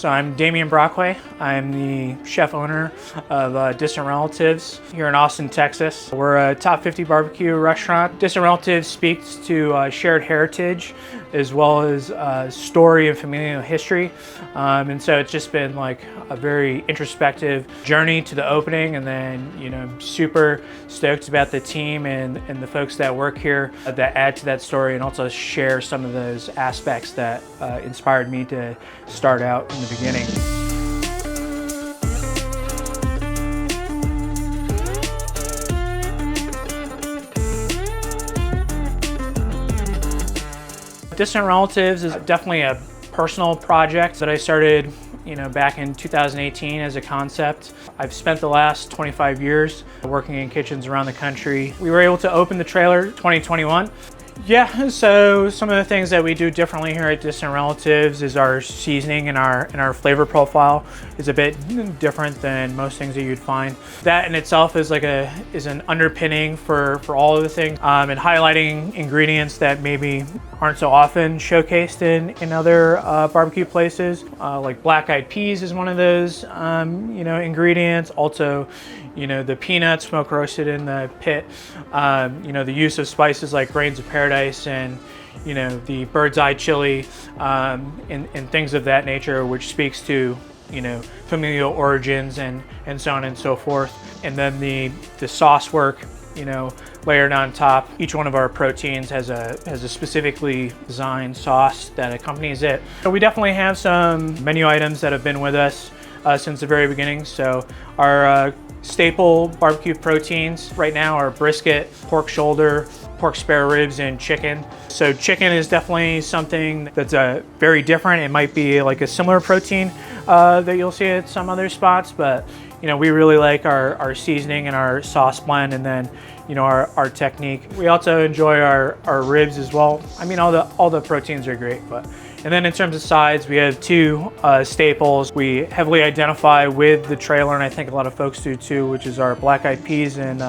So I'm Damian Brockway. I'm the chef owner of Distant Relatives here in Austin, Texas. We're a top 50 barbecue restaurant. Distant Relatives speaks to shared heritage as well as story and familial history. And so it's just been like a very introspective journey to the opening, and then, you know, super stoked about the team and the folks that work here that add to that story and also share some of those aspects that inspired me to start out in the beginning. Distant Relatives is definitely a personal project that I started, you know, back in 2018 as a concept. I've spent the last 25 years working in kitchens around the country. We were able to open the trailer 2021. Yeah, so some of the things that we do differently here at Distant Relatives is our seasoning and our flavor profile is a bit different than most things that you'd find. That in itself is like an underpinning for all of the things, and highlighting ingredients that maybe aren't so often showcased in other barbecue places. Like black-eyed peas is one of those you know, ingredients. Also, you know, the peanuts smoke roasted in the pit. You know, the use of spices like grains of paradise and, you know, the bird's eye chili and things of that nature, which speaks to, you know, familial origins and so on and so forth. And then the sauce work, you know, layered on top. Each one of our proteins has a specifically designed sauce that accompanies it. So we definitely have some menu items that have been with us since the very beginning. So our staple barbecue proteins right now are brisket, pork shoulder, pork spare ribs, and chicken. So chicken is definitely something that's very different. It might be like a similar protein that you'll see at some other spots, but you know, we really like our seasoning and our sauce blend, and then, you know, our technique. We also enjoy our ribs as well. I mean, all the proteins are great, but. And then in terms of sides, we have two staples we heavily identify with the trailer, and I think a lot of folks do too, which is our black-eyed peas and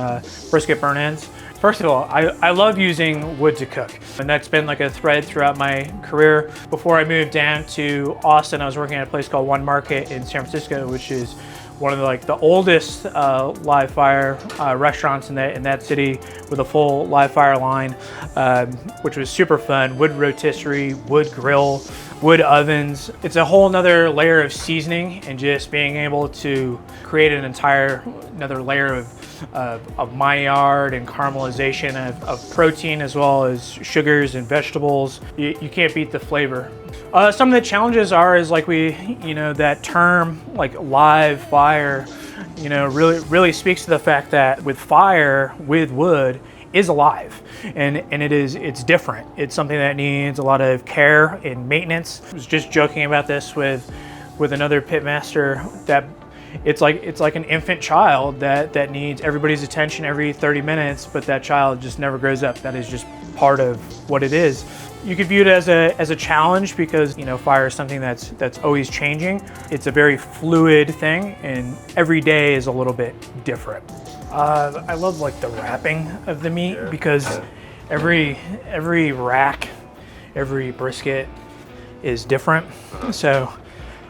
brisket burn ends. First of all, I love using wood to cook, and that's been like a thread throughout my career. Before I moved down to Austin, I was working at a place called One Market in San Francisco, which is one of the oldest live fire restaurants in that city, with a full live fire line, which was super fun. Wood rotisserie, wood grill, wood ovens. It's a whole nother layer of seasoning and just being able to create another layer of Maillard and caramelization of protein, as well as sugars and vegetables. You can't beat the flavor. Some of the challenges is like that term like live fire, you know, really speaks to the fact that with fire, with wood, is alive, and it's different. It's something that needs a lot of care and maintenance. I was just joking about this with another pitmaster, that it's like an infant child that needs everybody's attention every 30 minutes, but that child just never grows up. That is just part of what it is. You could view it as a challenge because, you know, fire is something that's always changing. It's a very fluid thing, and every day is a little bit different. I love like the wrapping of the meat, because every rack, every brisket is different. So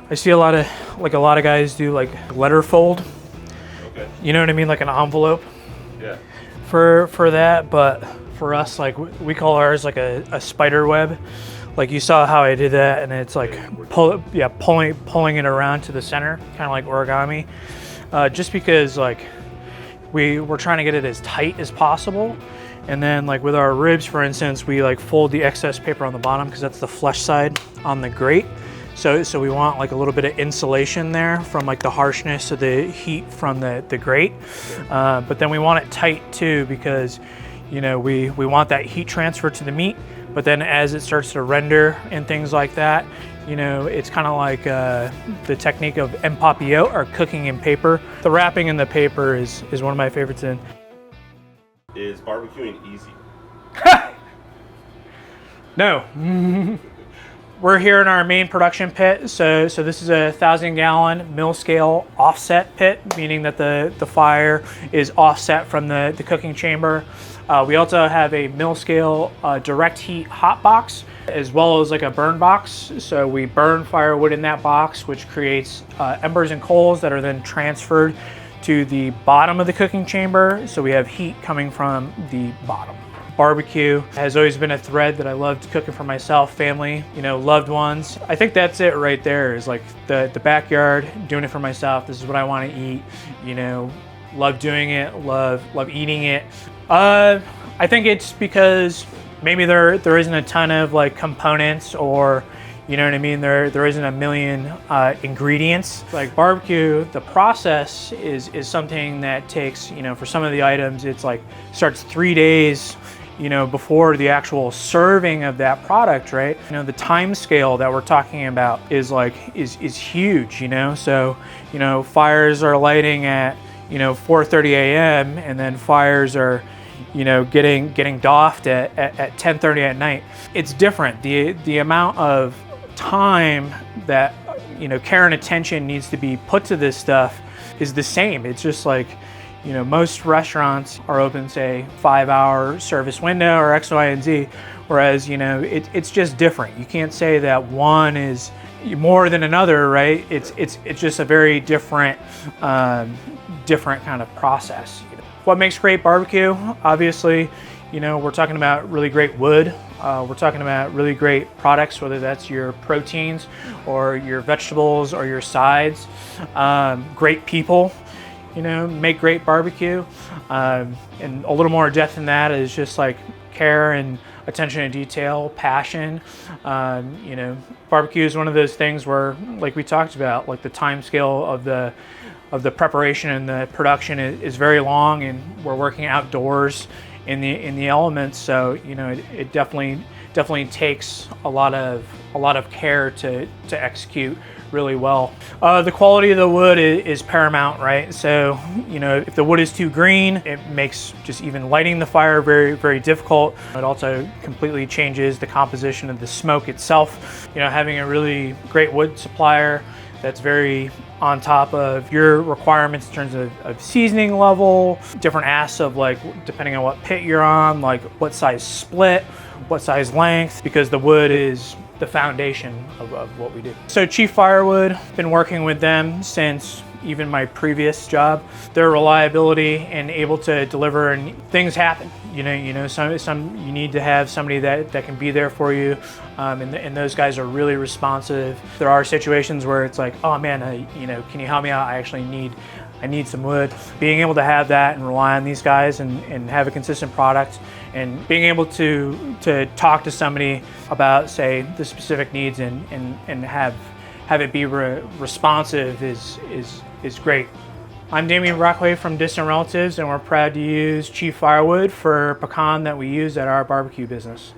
I see a lot of guys do like letter fold. Okay. You know what I mean, like an envelope. Yeah. For that, but for us, like we call ours like a spider web. Like you saw how I did that, and it's like pulling it around to the center, kind of like origami. Just because like we're trying to get it as tight as possible. And then like with our ribs, for instance, we like fold the excess paper on the bottom because that's the flesh side on the grate. So we want like a little bit of insulation there from like the harshness of the heat from the grate. But then we want it tight too, because, you know, we want that heat transfer to the meat. But then as it starts to render and things like that, you know, it's kind of like the technique of empapillote, or cooking in paper. The wrapping in the paper is one of my favorites. Is barbecuing easy? No. We're here in our main production pit. So this is a 1,000-gallon mill scale offset pit, meaning that the fire is offset from the cooking chamber. We also have a mill scale direct heat hot box, as well as like a burn box. So we burn firewood in that box, which creates embers and coals that are then transferred to the bottom of the cooking chamber. So we have heat coming from the bottom. Barbecue has always been a thread that I loved cooking for myself, family, loved ones. I think that's it right there, is like the backyard, doing it for myself. This is what I want to eat, love doing it, love eating it. I think it's because maybe there isn't a ton of like components, or you know what I mean, there isn't a million ingredients. Like barbecue, the process is something that takes, for some of the items, it's like starts 3 days before the actual serving of that product, right? The time scale that we're talking about is huge, so fires are lighting at 4:30 a.m. and then fires are getting doffed at 10:30 at night. It's different. The amount of time that care and attention needs to be put to this stuff is the same. It's just like most restaurants are open, say 5-hour service window or X, Y, and Z, whereas it's just different. You can't say that one is more than another, right? It's just a very different kind of process. What makes great barbecue? Obviously, we're talking about really great wood. We're talking about really great products, whether that's your proteins or your vegetables or your sides. Great people, make great barbecue. And a little more depth than that is just like care and attention to detail, passion. Barbecue is one of those things where, like we talked about, like the time scale of the preparation and the production is very long, and we're working outdoors in the elements. So it definitely takes a lot of care to execute really well. The quality of the wood is paramount, right? So if the wood is too green, it makes just even lighting the fire very, very difficult. It also completely changes the composition of the smoke itself. Having a really great wood supplier that's very on top of your requirements in terms of seasoning level, different asks of like, depending on what pit you're on, like what size split, what size length, because the wood is the foundation of what we do. So Chief Firewood, been working with them since even my previous job. Their reliability and able to deliver, and things happen. Some you need to have somebody that can be there for you, and those guys are really responsive. There are situations where it's like, oh man, can you help me out? I need some wood. Being able to have that and rely on these guys and have a consistent product, and being able to talk to somebody about, say, the specific needs and have it be responsive is great. I'm Damian Brockway from Distant Relatives, and we're proud to use Chief Firewood for pecan that we use at our barbecue business.